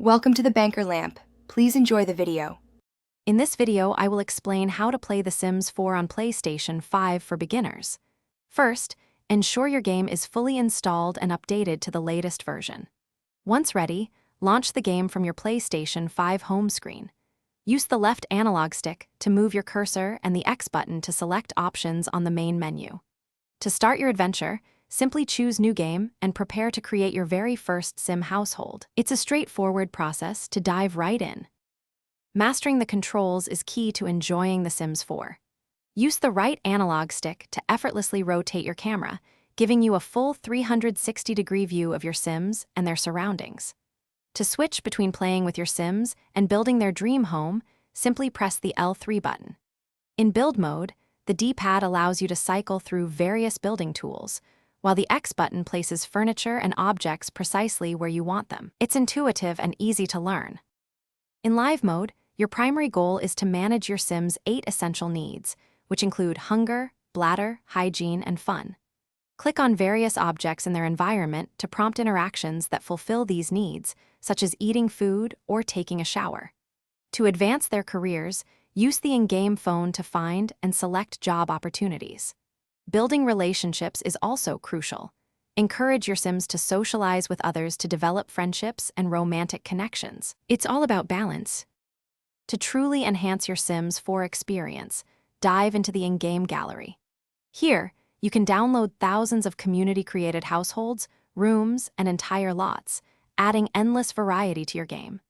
Welcome to the Banker Lamp. Please enjoy the video. In this video, I will explain how to play The Sims 4 on PlayStation 5 for beginners. First, ensure your game is fully installed and updated to the latest version. Once ready, launch the game from your PlayStation 5 home screen. Use the left analog stick to move your cursor and the X button to select options on the main menu. To start your adventure, simply choose New Game and prepare to create your very first Sim household. It's a straightforward process to dive right in. Mastering the controls is key to enjoying The Sims 4. Use the right analog stick to effortlessly rotate your camera, giving you a full 360-degree view of your Sims and their surroundings. To switch between playing with your Sims and building their dream home, simply press the L3 button. In build mode, the D-pad allows you to cycle through various building tools, while the X button places furniture and objects precisely where you want them. It's intuitive and easy to learn. In live mode, your primary goal is to manage your Sims' 8 essential needs, which include hunger, bladder, hygiene, and fun. Click on various objects in their environment to prompt interactions that fulfill these needs, such as eating food or taking a shower. To advance their careers, use the in-game phone to find and select job opportunities. Building relationships is also crucial. Encourage your Sims to socialize with others to develop friendships and romantic connections. It's all about balance. To truly enhance your Sims 4 experience, dive into the in-game gallery. Here, you can download thousands of community-created households, rooms, and entire lots, adding endless variety to your game.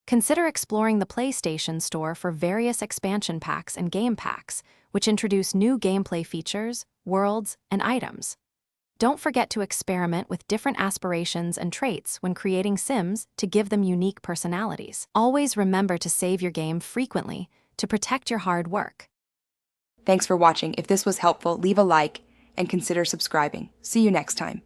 Consider exploring the PlayStation Store for various expansion packs and game packs, which introduce new gameplay features, worlds, and items. Don't forget to experiment with different aspirations and traits when creating Sims to give them unique personalities. Always remember to save your game frequently to protect your hard work. Thanks for watching. If this was helpful, leave a like and consider subscribing. See you next time.